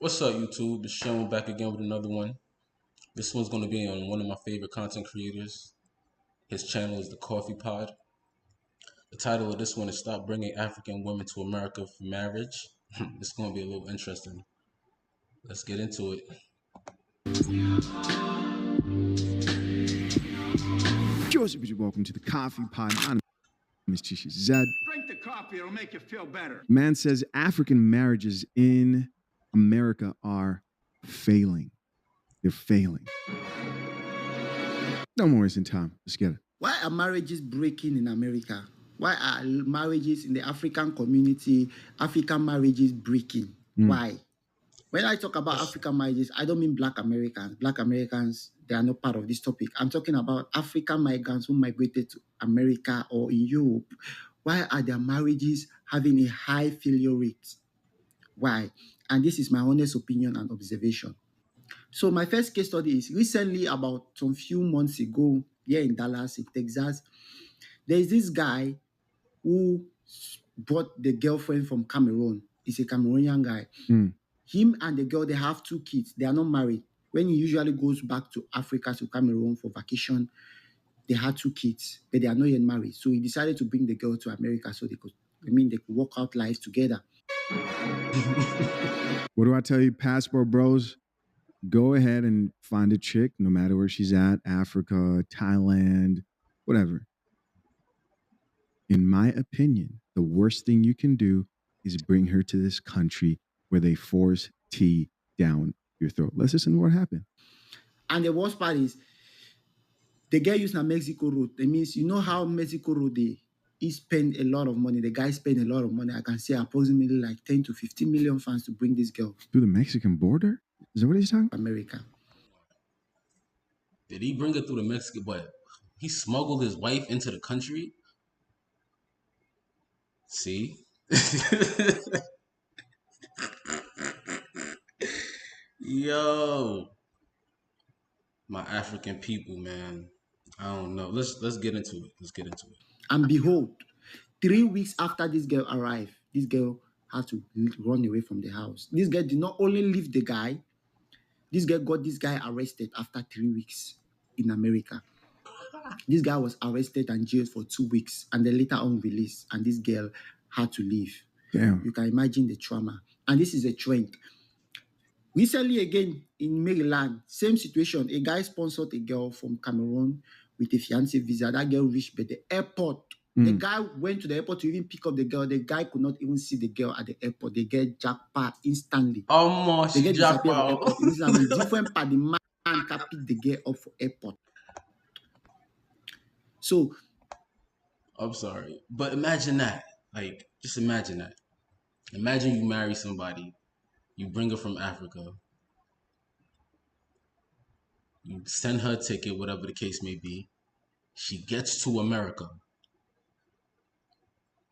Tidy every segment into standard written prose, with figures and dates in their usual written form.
What's up, YouTube? It's Sean back again with another one. This one's going to be on one of my favorite content creators. His channel is The Coffee Pod. The title of this one is Stop Bringing African Women to America for Marriage. It's going to be a little interesting. Let's get into it. Joseph, welcome to The Coffee Pod. My name is Tisha Zed. Drink the coffee, it'll make you feel better. Man says African marriages in America are failing. They're failing. No more wasting time. Let's get it. Why are marriages breaking in America? Why are marriages in the African community, African marriages breaking? Why? When I talk about African marriages, I don't mean Black Americans. Black Americans, they are not part of this topic. I'm talking about African migrants who migrated to America or in Europe. Why are their marriages having a high failure rate? Why? And this is my honest opinion and observation. So my first case study is recently, about some few months ago, here in Dallas, in Texas, there is this guy who brought the girlfriend from Cameroon. He's a Cameroonian guy. Him and the girl, they have 2 kids. They are not married. When he usually goes back to Africa, to Cameroon for vacation, they had 2 kids, but they are not yet married. So he decided to bring the girl to America so they could work out life together. What do I tell you, passport bros? Go ahead and find a chick, no matter where she's at, Africa, Thailand, whatever. In my opinion, the worst thing you can do is bring her to this country where they force tea down your throat. Let's listen to what happened. And the worst part is, the girl used a Mexico road. That means, you know how Mexico road, he spend a lot of money. The guy spent a lot of money. I can say approximately like 10 to 15 million fans to bring this girl through the Mexican border? Is that what he's talking about? America. Did he bring it through the Mexican, but he smuggled his wife into the country? See? Yo. My African people, man. I don't know. Let's get into it. Let's get into it. And behold, 3 weeks after this girl arrived, this girl had to run away from the house. This girl did not only leave the guy, this girl got this guy arrested after 3 weeks in America. This guy was arrested and jailed for 2 weeks and then later on released, and this girl had to leave. Damn. You can imagine the trauma. And this is a trend. Recently, again, in Maryland, same situation. A guy sponsored a girl from Cameroon with a fiancé visa. That girl reached by the airport. The guy went to the airport to even pick up the girl. The guy could not even see the girl at the airport. They get jackpot instantly. Almost they get jackpot. It means that a different part, the man can pick the girl up for airport. So, I'm sorry, but imagine that. Like, just imagine that. Imagine you marry somebody, you bring her from Africa, you send her a ticket, whatever the case may be. She gets to America,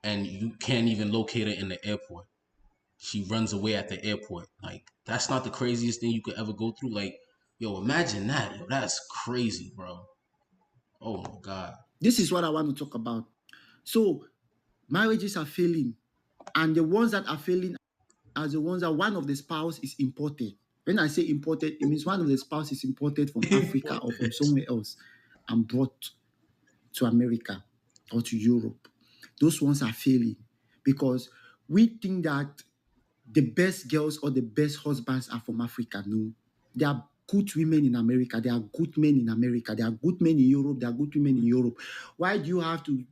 and you can't even locate her in the airport. She runs away at the airport. Like, that's not the craziest thing you could ever go through. Like, yo, imagine that. Yo, that's crazy, bro. Oh my God. This is what I want to talk about. So, marriages are failing. And the ones that are failing are the ones that one of the spouse is imported. When I say imported, it means one of the spouse is imported from Africa or from somewhere else and brought to America or to Europe. Those ones are failing because we think that the best girls or the best husbands are from Africa. No, there are good women in America. There are good men in America. There are good men in Europe. There are good women in Europe. Why do you have to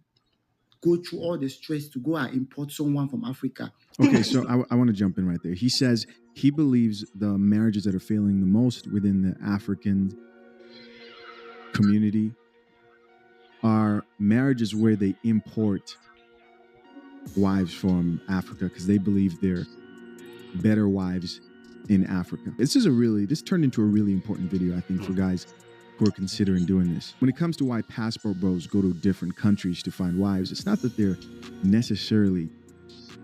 go through all the stress to go and import someone from Africa? Okay, so I want to jump in right there. He says he believes the marriages that are failing the most within the African community are marriages where they import wives from Africa because they believe they're better wives in Africa. This turned into a really important video, I think, for guys who are considering doing this. When it comes to why passport bros go to different countries to find wives, it's not that they're necessarily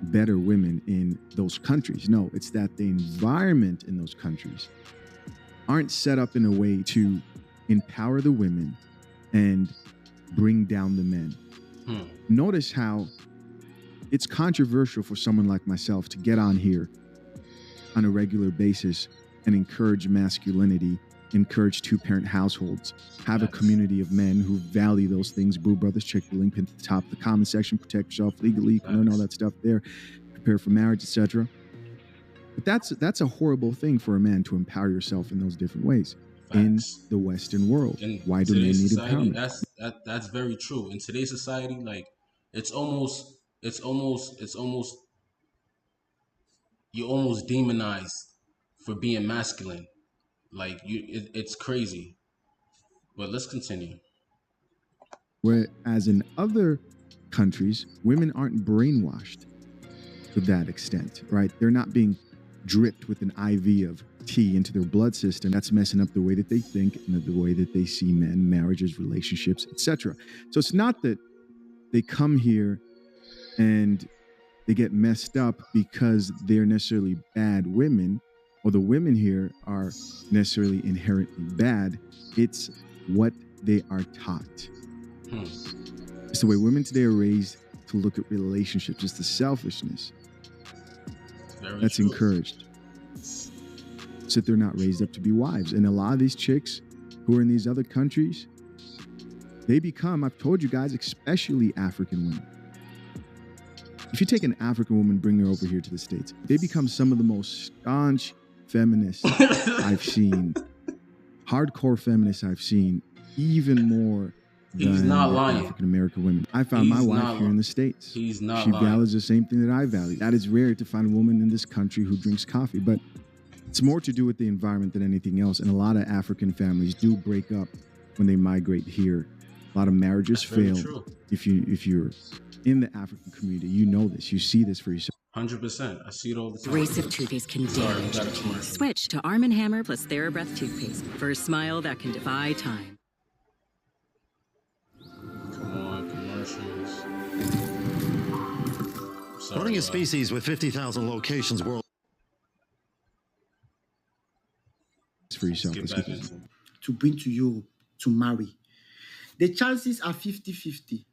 better women in those countries. No, it's that the environment in those countries aren't set up in a way to empower the women and bring down the men. Notice how it's controversial for someone like myself to get on here on a regular basis and encourage masculinity, encourage two-parent households, have a community of men who value those things. Boo Brothers, check the link at the top of the comment section. Protect yourself legally. You can learn all that stuff there. Prepare for marriage, etc. But that's a horrible thing for a man, to empower yourself in those different ways. In the Western world. Why do men need empowerment? That's very true. In today's society, like it's almost you're almost demonized for being masculine. Like it's crazy. But let's continue. Whereas in other countries, women aren't brainwashed to that extent, right? They're not being dripped with an IV of tea into their blood system. That's messing up the way that they think and the way that they see men, marriages, relationships, etc. So it's not that they come here and they get messed up because they're necessarily bad women, or the women here are necessarily inherently bad. It's what they are taught. It's the way women today are raised to look at relationships. It's the selfishness that's encouraged. So that they're not raised up to be wives. And a lot of these chicks who are in these other countries, they become, I've told you guys, especially African women. If you take an African woman, bring her over here to the States, they become some of the most staunch feminists I've seen. Hardcore feminists I've seen, even more than African American women. I found my wife here in the States. She values the same thing that I value. That is rare to find a woman in this country who drinks coffee, but it's more to do with the environment than anything else. And a lot of African families do break up when they migrate here. A lot of marriages fail. If you're in the African community, you know this. You see this for yourself. 100%. I see it all the time. Abrasive toothpaste can damage your teeth. Switch to Arm & Hammer plus TheraBreath toothpaste for a smile that can defy time. Come on, commercials. Running a species with 50,000 locations worldwide. For yourself. To bring to you to marry. The chances are 50-50.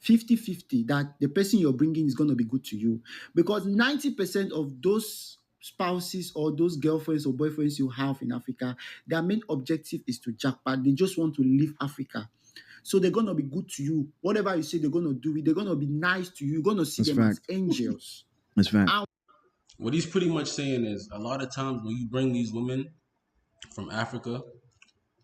50-50 that the person you're bringing is going to be good to you, because 90% of those spouses or those girlfriends or boyfriends you have in Africa, their main objective is to jackpot. They just want to leave Africa. So they're going to be good to you. Whatever you say, they're going to do it. They're going to be nice to you. You're going to see them as angels. That's fact. What he's pretty much saying is, a lot of times when you bring these women from Africa,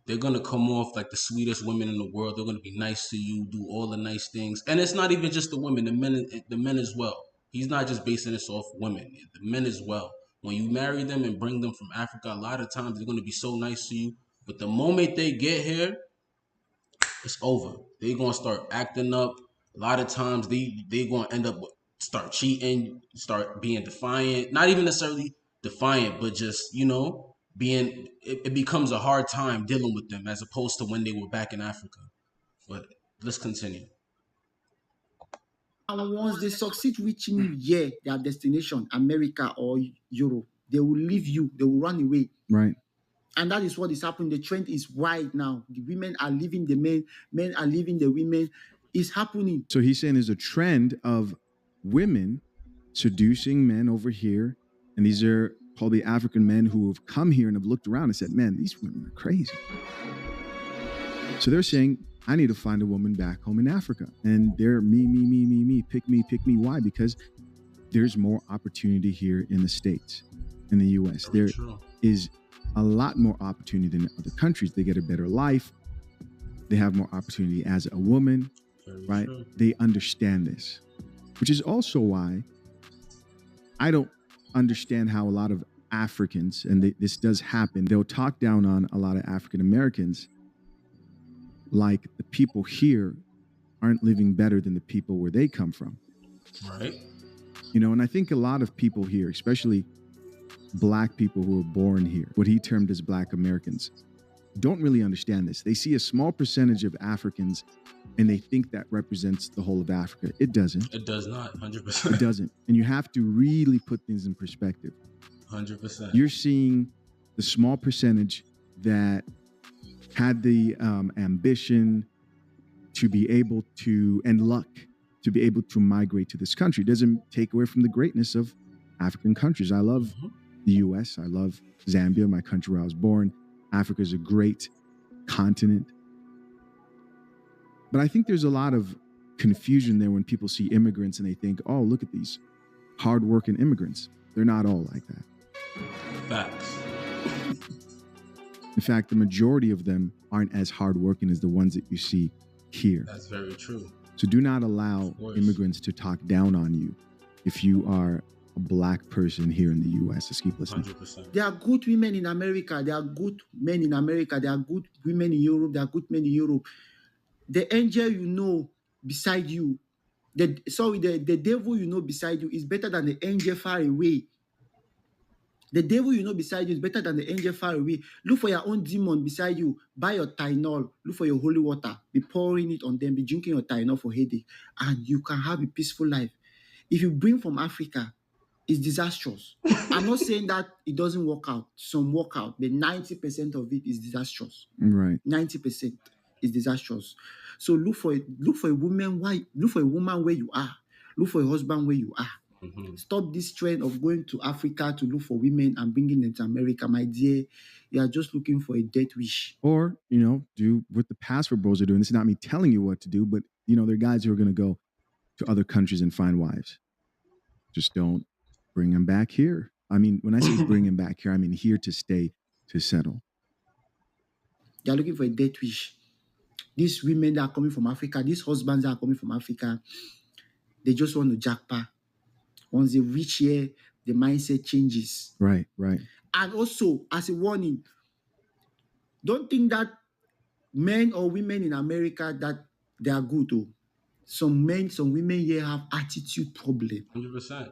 they're going to come off like the sweetest women in the world. They're going to be nice to you, do all the nice things. And it's not even just the women, the men as well. He's not just basing this off women, the men as well. When you marry them and bring them from Africa, a lot of times they're going to be so nice to you. But the moment they get here, it's over. They're going to start acting up. A lot of times they're going to end up start cheating, start being defiant. Not even necessarily defiant, but just, it becomes a hard time dealing with them as opposed to when they were back in Africa. But let's continue. And once they succeed reaching their destination, America or Europe, they will leave you. They will run away. Right. And that is what is happening. The trend is wide now. The women are leaving the men. Men are leaving the women. It's happening. So he's saying there's a trend of women seducing men over here. And these are probably African men who have come here and have looked around and said, man, these women are crazy. So they're saying, I need to find a woman back home in Africa. And they're me, pick me. Why? Because there's more opportunity here in the States, in the US. There is a lot more opportunity than other countries. They get a better life. They have more opportunity as a woman, right? They understand this, which is also why I don't understand how a lot of Africans, and this does happen, they'll talk down on a lot of African Americans like the people here aren't living better than the people where they come from. Right. And I think a lot of people here, especially Black people who were born here, what he termed as Black Americans, don't really understand this. They see a small percentage of Africans and they think that represents the whole of Africa. It doesn't. It does not, 100%. It doesn't. And you have to really put things in perspective. 100%. You're seeing the small percentage that had the ambition to be able to, and luck, to be able to migrate to this country. It doesn't take away from the greatness of African countries. I love the US. I love Zambia, my country where I was born. Africa is a great continent. But I think there's a lot of confusion there when people see immigrants and they think, oh, look at these hardworking immigrants. They're not all like that. Facts. In fact, the majority of them aren't as hardworking as the ones that you see here. That's very true. So do not allow immigrants to talk down on you if you are a black person here in the US. Just keep listening. 100%. There are good women in America. There are good men in America. There are good women in Europe. There are good men in Europe. The angel you know beside you, the devil you know beside you is better than the angel far away. The devil you know beside you is better than the angel far away. Look for your own demon beside you. Buy your Tylenol. Look for your holy water. Be pouring it on them. Be drinking your Tylenol for headache. And you can have a peaceful life. If you bring from Africa, it's disastrous. I'm not saying that it doesn't work out. Some work out. But 90% of it is disastrous. Right. 90% is disastrous. So look for a woman. Look for a woman where you are. Look for a husband where you are. Mm-hmm. Stop this trend of going to Africa to look for women and bringing them to America, my dear. You are just looking for a death wish. Or, do what the passport bros are doing. This is not me telling you what to do, but, there are guys who are going to go to other countries and find wives. Just don't bring them back here. I mean, when I say bring them back here, I mean here to stay, to settle. They are looking for a death wish. These women that are coming from Africa, these husbands that are coming from Africa, they just want to jackpot. Once they reach here, the mindset changes. Right. And also, as a warning, don't think that men or women in America that they are good. Oh. Some men, some women here have attitude problem. 100%.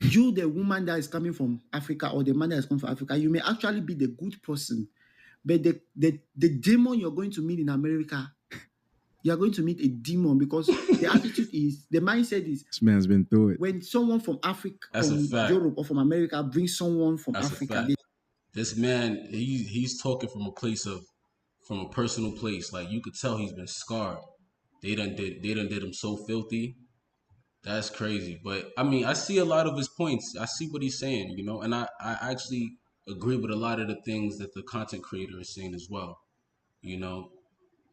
You, the woman that is coming from Africa or the man that is coming from Africa, you may actually be the good person. But the demon you're going to meet in America, you're going to meet a demon because the attitude is, the mindset is. This man's been through it. When someone from Africa, from Europe or from America brings someone from Africa. This man, he's talking from a personal place. Like you could tell he's been scarred. They done did him so filthy. That's crazy. But I mean, I see a lot of his points. I see what he's saying, and I actually agree with a lot of the things that the content creator is saying as well.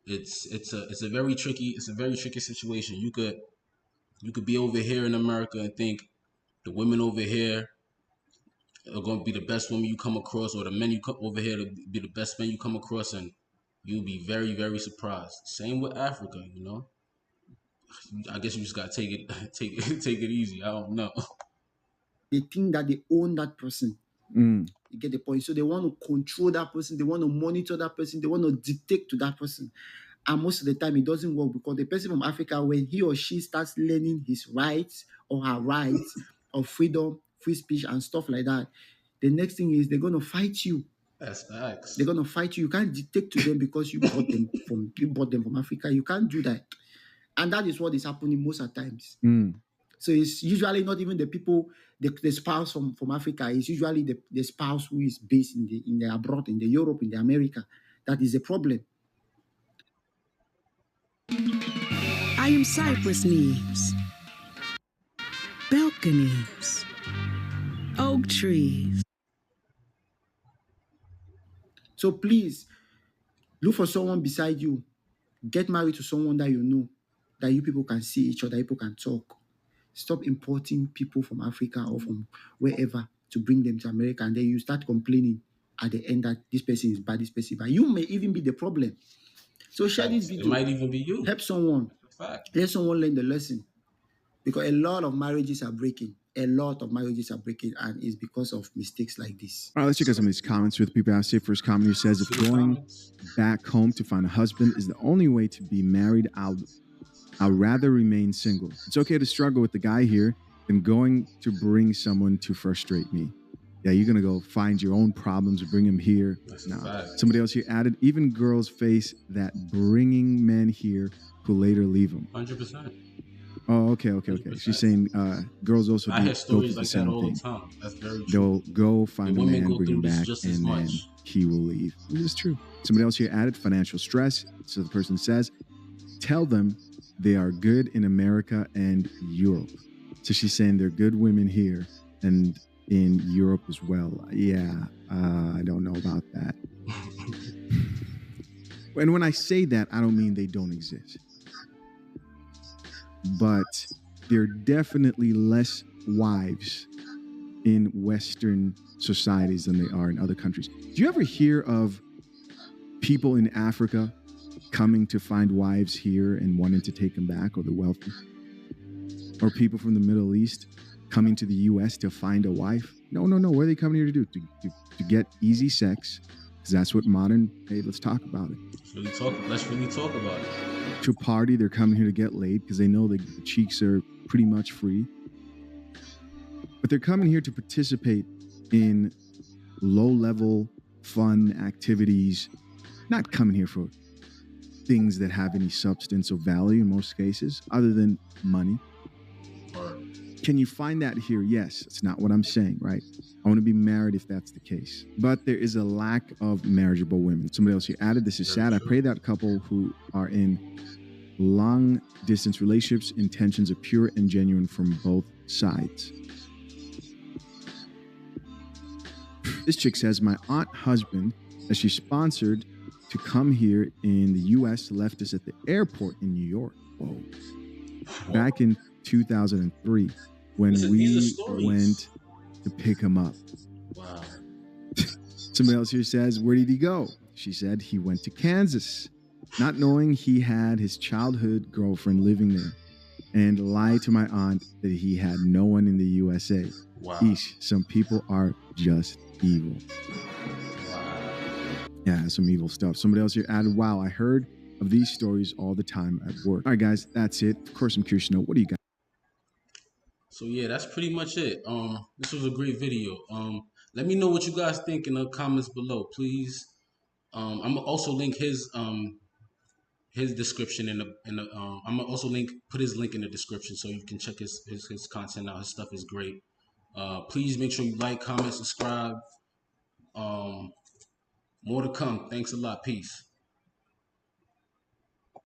It's a very tricky situation. You could be over here in America and think the women over here are going to be the best women you come across, or the men you come over here to be the best men you come across, and you'll be very, very surprised. Same with Africa, I guess you just gotta take it easy. I don't know. They think that they own that person. You get the point. So they want to control that person. They want to monitor that person. They want to dictate to that person. And most of the time, it doesn't work because the person from Africa, when he or she starts learning his rights or her rights of freedom, free speech, and stuff like that, the next thing is they're going to fight you. That's facts. They're going to fight you. You can't dictate to them because you bought them from Africa. You can't do that. And that is what is happening most of the times. So it's usually not even the people, the spouse from Africa. It's usually the spouse who is based in the abroad, in the Europe, in the America. That is the problem. I am Cypress Knees, balconies, oak trees. So please, look for someone beside you. Get married to someone that you know, that you people can see each other, people can talk. Stop importing people from Africa or from wherever to bring them to America, and then you start complaining at the end that this person is bad, this person is bad. You may even be the problem. So share this video. It might even be you. Help someone. Let someone learn the lesson. Because a lot of marriages are breaking. And it's because of mistakes like this. All right, let's check out some of these comments with people. I say first comment here says, if going back home to find a husband is the only way to be married, I'd rather remain single. It's okay to struggle with the guy here than going to bring someone to frustrate me. Yeah, you're going to go find your own problems, bring them here. Now, somebody else here added, even girls face that bringing men here who later leave them. 100%. Oh, okay. 100%. She's saying girls also I hear stories the like same that all thing. the time. That's very true. They'll go find a man, bring him back, just and then he will leave. It is true. Somebody else here added financial stress. So the person says, tell them they are good in America and Europe. So she's saying they're good women here, and in Europe as well. Yeah, I don't know about that. And when I say that, I don't mean they don't exist. But there are definitely less wives in Western societies than they are in other countries. Do you ever hear of people in Africa coming to find wives here and wanting to take them back, or the wealthy? Or people from the Middle East coming to the US to find a wife? No. What are they coming here to do? To get easy sex, because that's what modern, hey, let's talk about it. Let's really talk about it. To party, they're coming here to get laid because they know the cheeks are pretty much free. But they're coming here to participate in low-level fun activities, not coming here for things that have any substance or value in most cases, other than money. Can you find that here? Yes. It's not what I'm saying, right? I want to be married if that's the case. But there is a lack of marriageable women. Somebody else here added, this is sad. I pray that couple who are in long distance relationships, intentions are pure and genuine from both sides. This chick says, my aunt husband, that she sponsored to come here in the US, left us at the airport in New York. Whoa. Back in 2003, when we went to pick him up. Wow. Somebody else here says, where did he go? She said he went to Kansas, not knowing he had his childhood girlfriend living there, and lied to my aunt that he had no one in the USA. Wow. Eesh, some people are just evil. Wow. Yeah, some evil stuff. Somebody else here added, wow, I heard of these stories all the time at work. All right, guys, that's it. Of course, I'm curious to know, what do you got? So yeah, that's pretty much it. This was a great video. Let me know what you guys think in the comments below, please. I'm gonna also link his description I'm gonna also put his link in the description so you can check his content out. His stuff is great. Please make sure you like, comment, subscribe. More to come. Thanks a lot. Peace.